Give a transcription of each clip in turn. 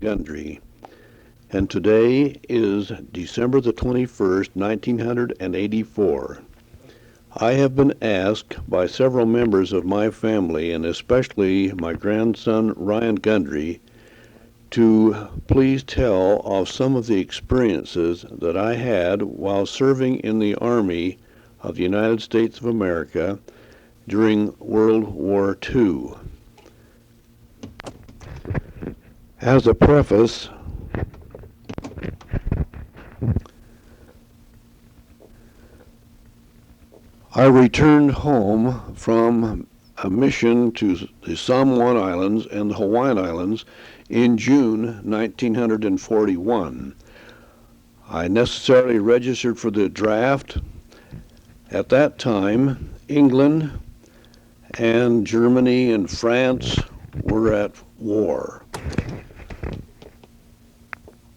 Gundry, and today is December the 21st, 1984. I have been asked by several members of my family, and especially my grandson Ryan Gundry, to please tell of some of the experiences that I had while serving in the Army of the United States of America during World War II. As a preface, I returned home from a mission to the Samoan Islands and the Hawaiian Islands in June 1941. I necessarily registered for the draft. At that time, England and Germany and France were at war.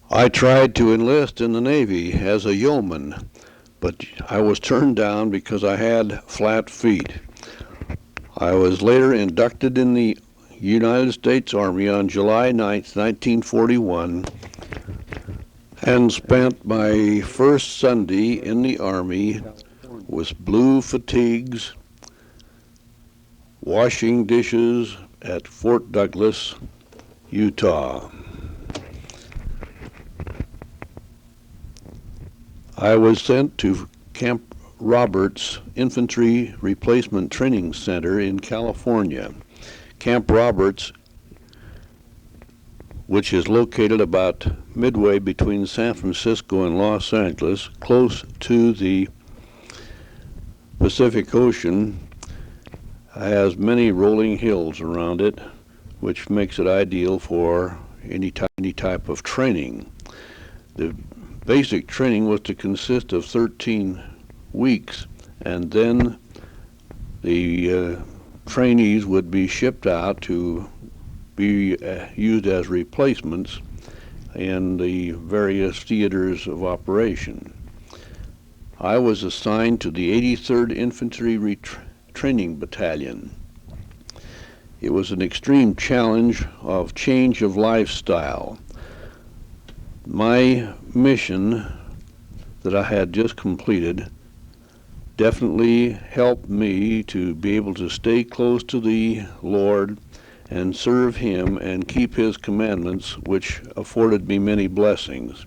I tried to enlist in the Navy as a yeoman, but I was turned down because I had flat feet. I was later inducted in the United States Army on July 9, 1941, and spent my first Sunday in the Army with blue fatigues, washing dishes at Fort Douglas, Utah. I was sent to Camp Roberts Infantry Replacement Training Center in California. Camp Roberts, which is located about midway between San Francisco and Los Angeles, close to the Pacific Ocean, has many rolling hills around it, which makes it ideal for any type of training. The basic training was to consist of 13 weeks, and then the trainees would be shipped out to be used as replacements in the various theaters of operation. I was assigned to the 83rd Infantry Training Battalion. It was an extreme challenge of change of lifestyle. My mission that I had just completed definitely helped me to be able to stay close to the Lord and serve Him and keep His commandments, which afforded me many blessings.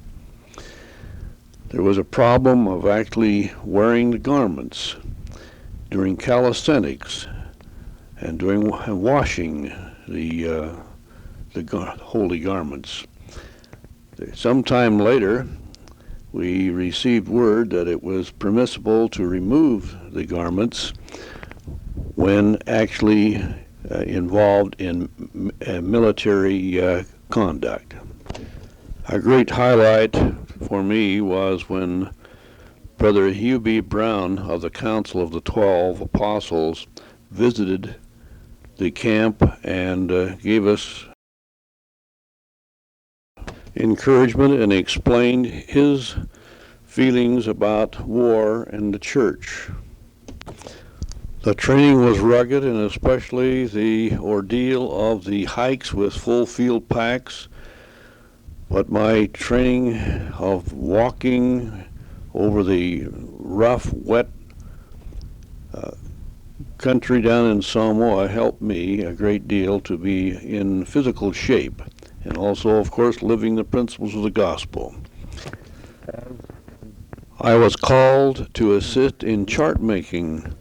There was a problem of actually wearing the garments during calisthenics and during washing the holy garments. Sometime later, we received word that it was permissible to remove the garments when actually involved in military conduct. A great highlight for me was when Brother Hugh B. Brown of the Council of the 12 Apostles visited the camp and gave us encouragement and explained his feelings about war and the church. The training was rugged, and especially the ordeal of the hikes with full field packs, but my training of walking over the rough, wet country down in Samoa helped me a great deal to be in physical shape, and also, of course, living the principles of the gospel. I was called to assist in chart making.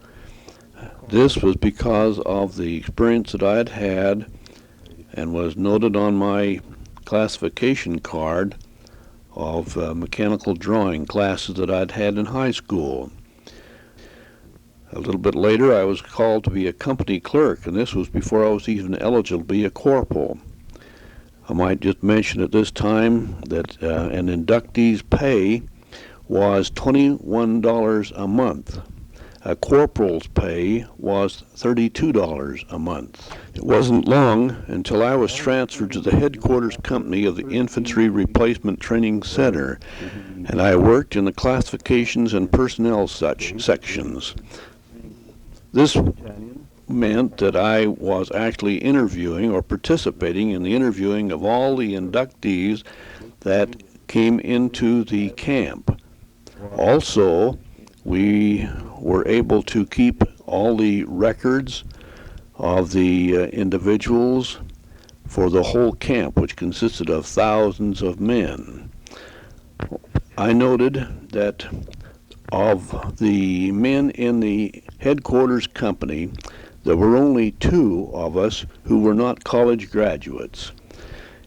This was because of the experience that I had had and was noted on my classification card of mechanical drawing classes that I'd had in high school. A little bit later, I was called to be a company clerk, and this was before I was even eligible to be a corporal. I might just mention at this time that an inductee's pay was $21 a month. A corporal's pay was $32 a month. It wasn't long until I was transferred to the headquarters company of the Infantry Replacement Training Center, and I worked in the classifications and personnel sections. This meant that I was actually interviewing or participating in the interviewing of all the inductees that came into the camp. Also, we were able to keep all the records of the individuals for the whole camp, which consisted of thousands of men. I noted that of the men in the headquarters company, there were only 2 of us who were not college graduates.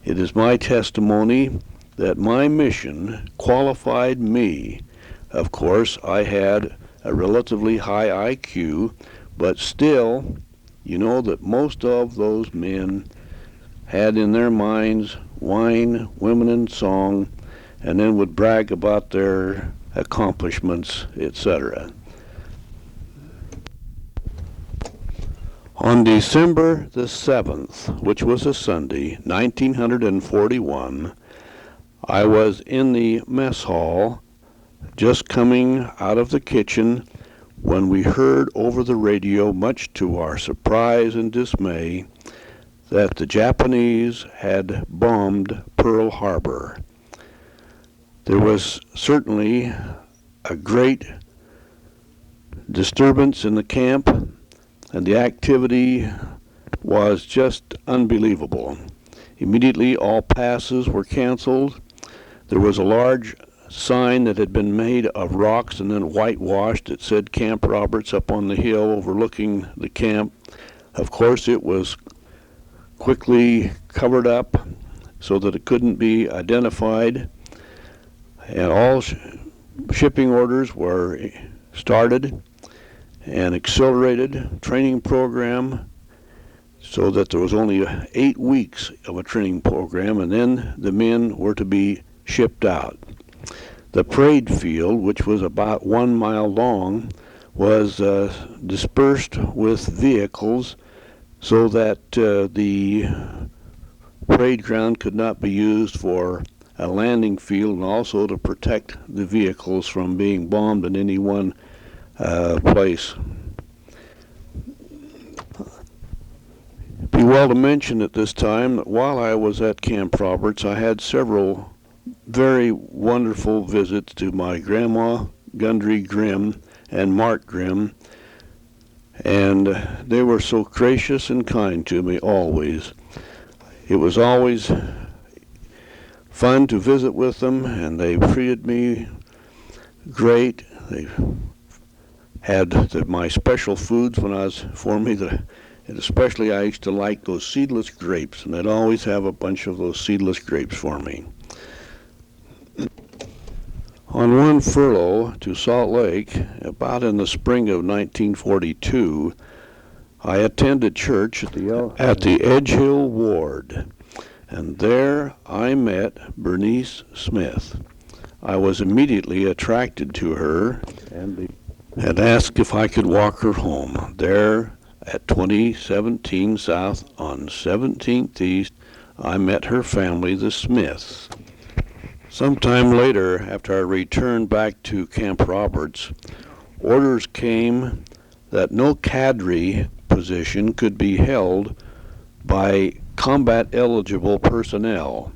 It is my testimony that my mission qualified me. Of course, I had a relatively high IQ, but still, you know that most of those men had in their minds wine, women, and song, and then would brag about their accomplishments, etc. On December the 7th, which was a Sunday, 1941, I was in the mess hall just coming out of the kitchen when we heard over the radio, much to our surprise and dismay, that the Japanese had bombed Pearl Harbor. There was certainly a great disturbance in the camp, and the activity was just unbelievable. Immediately, all passes were canceled. There was a large sign that had been made of rocks and then whitewashed that said Camp Roberts up on the hill overlooking the camp. Of course, it was quickly covered up so that it couldn't be identified, and all shipping orders were started and accelerated training program so that there was only 8 weeks of a training program, and then the men were to be shipped out. The parade field, which was about 1 mile long, was dispersed with vehicles so that the parade ground could not be used for a landing field, and also to protect the vehicles from being bombed in any one place. Be well to mention at this time that while I was at Camp Roberts, I had several very wonderful visits to my grandma, Gundry Grimm, and Mark Grimm, and they were so gracious and kind to me always. It was always fun to visit with them, and they treated me great. They had my special foods when I was for me, and especially I used to like those seedless grapes, and they'd always have a bunch of those seedless grapes for me. On one furlough to Salt Lake, about in the spring of 1942, I attended church at the Edge Hill Ward, and there I met Bernice Smith. I was immediately attracted to her and asked if I could walk her home. There at 2017 South on 17th East, I met her family, the Smiths. Sometime later, after I returned back to Camp Roberts, orders came that no cadre position could be held by combat-eligible personnel.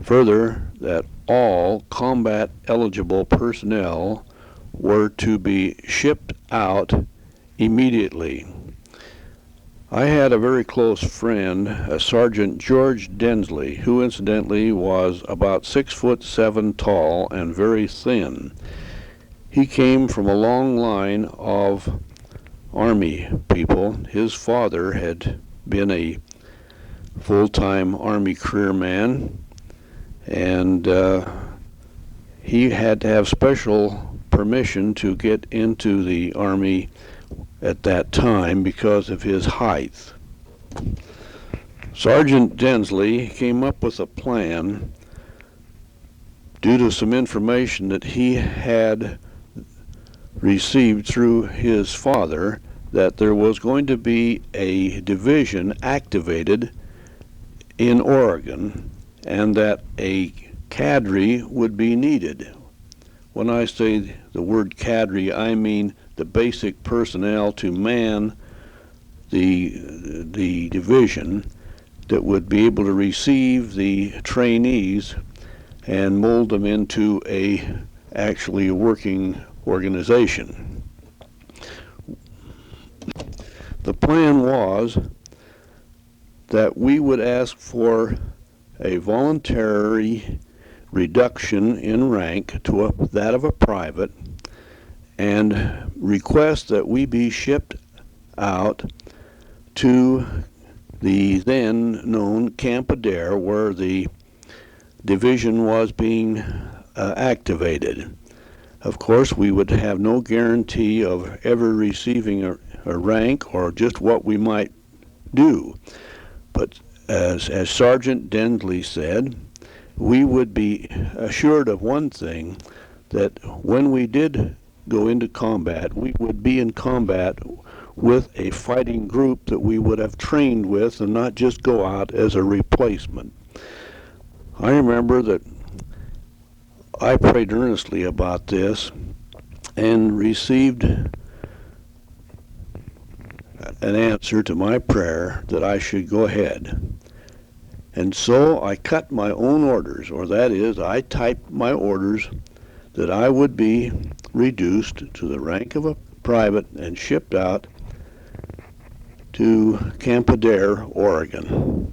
Further, that all combat-eligible personnel were to be shipped out immediately. I had a very close friend, Sergeant George Densley, who incidentally was about 6'7" tall and very thin. He came from a long line of Army people. His father had been a full-time Army career man, and he had to have special permission to get into the Army at that time because of his height. Sergeant Densley came up with a plan due to some information that he had received through his father that there was going to be a division activated in Oregon and that a cadre would be needed. When I say the word cadre, I mean the basic personnel to man the division that would be able to receive the trainees and mold them into actually a working organization. The plan was that we would ask for a voluntary reduction in rank to that of a private and request that we be shipped out to the then known Camp Adair, where the division was being activated. Of course, we would have no guarantee of ever receiving a rank or just what we might do. But as Sergeant Densley said, we would be assured of one thing, that when we did go into combat, we would be in combat with a fighting group that we would have trained with and not just go out as a replacement. I remember that I prayed earnestly about this and received an answer to my prayer that I should go ahead. And so I cut my own orders, or that is, I typed my orders that I would be reduced to the rank of a private and shipped out to Camp Adair, Oregon.